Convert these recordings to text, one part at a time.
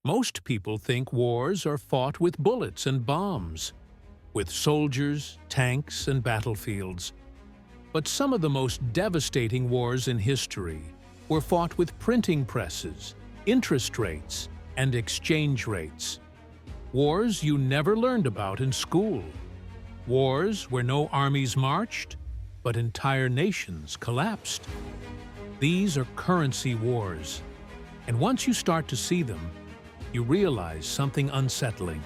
Most people think wars are fought with bullets and bombs, with soldiers, tanks, and battlefields. But some of the most devastating wars in history were fought with printing presses, interest rates, and exchange rates. Wars you never learned about in school. Wars where no armies marched, but entire nations collapsed. These are currency wars, and once you start to see them, you realize something unsettling.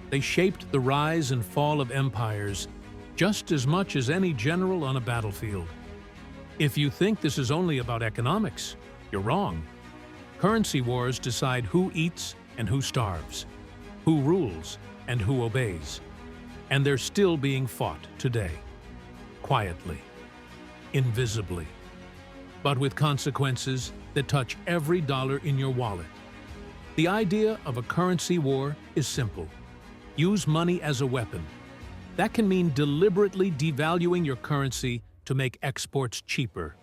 They shaped the rise and fall of empires just as much as any general on a battlefield. If you think this is only about economics, you're wrong. Currency wars decide who eats and who starves, who rules and who obeys. And they're still being fought today, quietly, invisibly, but with consequences that touch every dollar in your wallet. The idea of a currency war is simple. Use money as a weapon. That can mean deliberately devaluing your currency to make exports cheaper,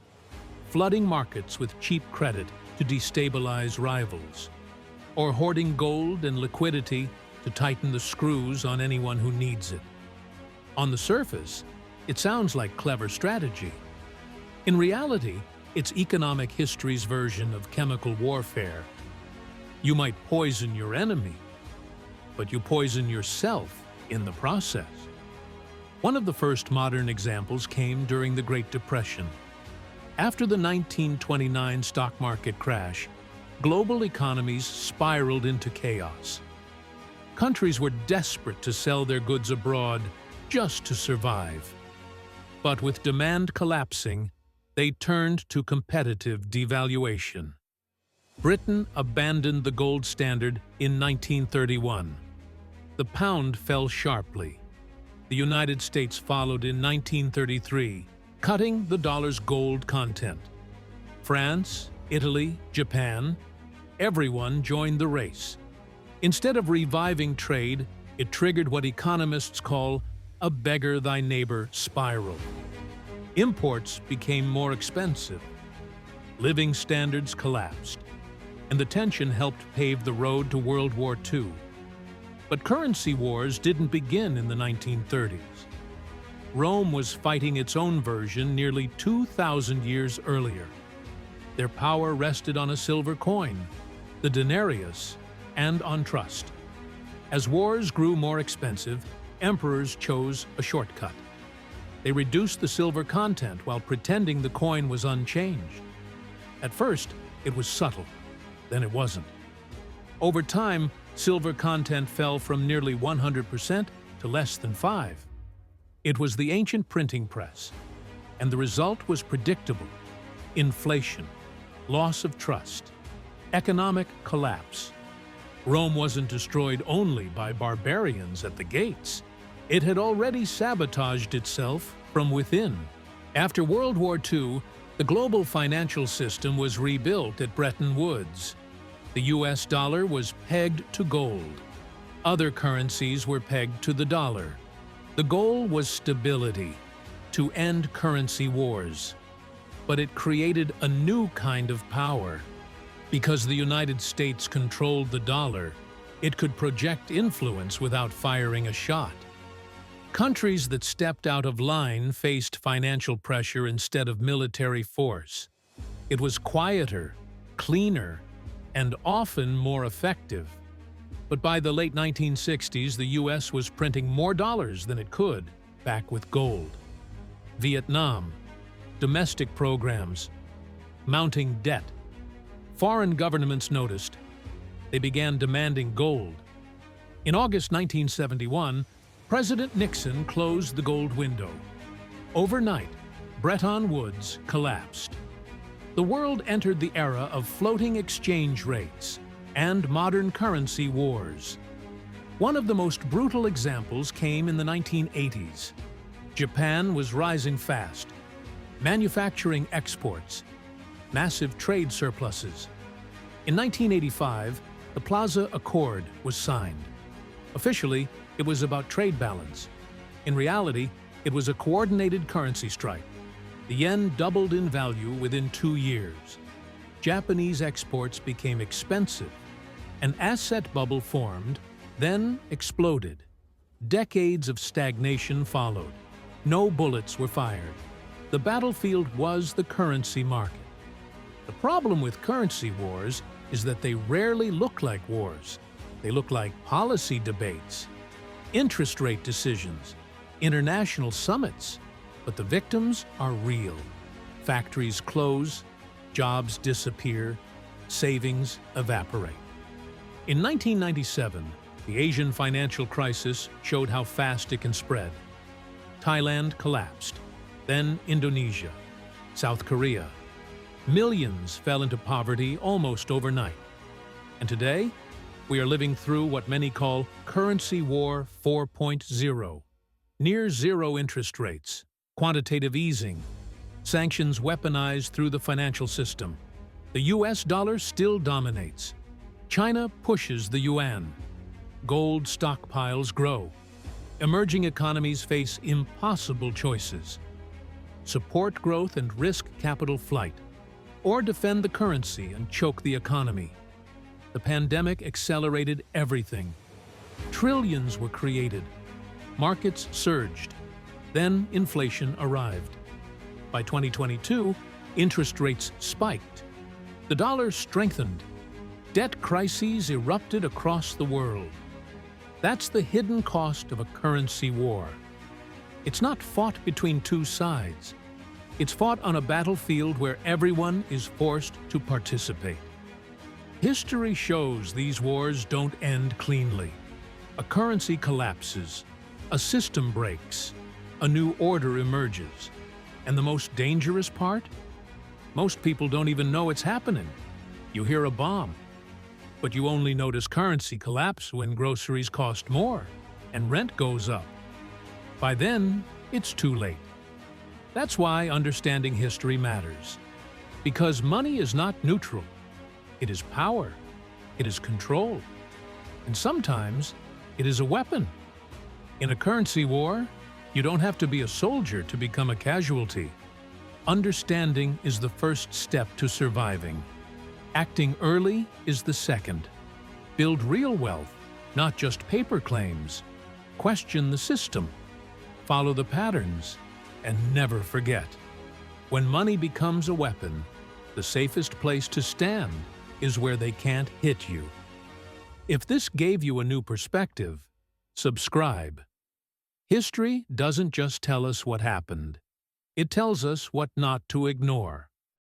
flooding markets with cheap credit to destabilize rivals, or hoarding gold and liquidity to tighten the screws on anyone who needs it. On the surface, it sounds like clever strategy. In reality, it's economic history's version of chemical warfare. You might poison your enemy, but you poison yourself in the process. One of the first modern examples came during the Great Depression. After the 1929 stock market crash, global economies spiraled into chaos. Countries were desperate to sell their goods abroad just to survive. But with demand collapsing, they turned to competitive devaluation. Britain abandoned the gold standard in 1931. The pound fell sharply. The United States followed in 1933, cutting the dollar's gold content. France, Italy, Japan, everyone joined the race. Instead of reviving trade, it triggered what economists call a beggar-thy-neighbor spiral. Imports became more expensive. Living standards collapsed, and the tension helped pave the road to World War II. But currency wars didn't begin in the 1930s. Rome was fighting its own version nearly 2,000 years earlier. Their power rested on a silver coin, the denarius, and on trust. As wars grew more expensive, emperors chose a shortcut. They reduced the silver content while pretending the coin was unchanged. At first, it was subtle, then it wasn't. Over time, silver content fell from nearly 100% to less than 5%. It was the ancient printing press, and the result was predictable: inflation, loss of trust, economic collapse. Rome wasn't destroyed only by barbarians at the gates. It had already sabotaged itself from within. After World War II, the global financial system was rebuilt at Bretton Woods. The US dollar was pegged to gold. Other currencies were pegged to the dollar. The goal was stability, to end currency wars. But it created a new kind of power. Because the United States controlled the dollar, it could project influence without firing a shot. Countries that stepped out of line faced financial pressure instead of military force. It was quieter, cleaner, and often more effective. But by the late 1960s, the US was printing more dollars than it could, back with gold. Vietnam, domestic programs, mounting debt. Foreign governments noticed. They began demanding gold. In August 1971, President Nixon closed the gold window. Overnight, Bretton Woods collapsed. The world entered the era of floating exchange rates and modern currency wars. One of the most brutal examples came in the 1980s. Japan was rising fast. Manufacturing exports, massive trade surpluses. In 1985, the Plaza Accord was signed. Officially, it was about trade balance. In reality, it was a coordinated currency strike. The yen doubled in value within 2 years. Japanese exports became expensive. An asset bubble formed, then exploded. Decades of stagnation followed. No bullets were fired. The battlefield was the currency market. The problem with currency wars is that they rarely look like wars. They look like policy debates, interest rate decisions, international summits. But the victims are real. Factories close, jobs disappear, savings evaporate. In 1997, the Asian financial crisis showed how fast it can spread. Thailand collapsed, then Indonesia, South Korea. Millions fell into poverty almost overnight. And today, we are living through what many call Currency War 4.0. Near zero interest rates, quantitative easing, sanctions weaponized through the financial system. The US dollar still dominates. China pushes the yuan. Gold stockpiles grow. Emerging economies face impossible choices. Support growth and risk capital flight, or defend the currency and choke the economy. The pandemic accelerated everything. Trillions were created. Markets surged. Then inflation arrived. By 2022, interest rates spiked. The dollar strengthened. Debt crises erupted across the world. That's the hidden cost of a currency war. It's not fought between two sides. It's fought on a battlefield where everyone is forced to participate. History shows these wars don't end cleanly. A currency collapses, a system breaks, a new order emerges. And the most dangerous part? Most people don't even know it's happening. You hear a bomb, but you only notice currency collapse when groceries cost more and rent goes up. By then, it's too late. That's why understanding history matters. Because money is not neutral. It is power. It is control. And sometimes, it is a weapon. In a currency war, you don't have to be a soldier to become a casualty. Understanding is the first step to surviving. Acting early is the second. Build real wealth, not just paper claims. Question the system. Follow the patterns. And never forget, when money becomes a weapon, the safest place to stand is where they can't hit you. If this gave you a new perspective, subscribe. History doesn't just tell us what happened. It tells us what not to ignore.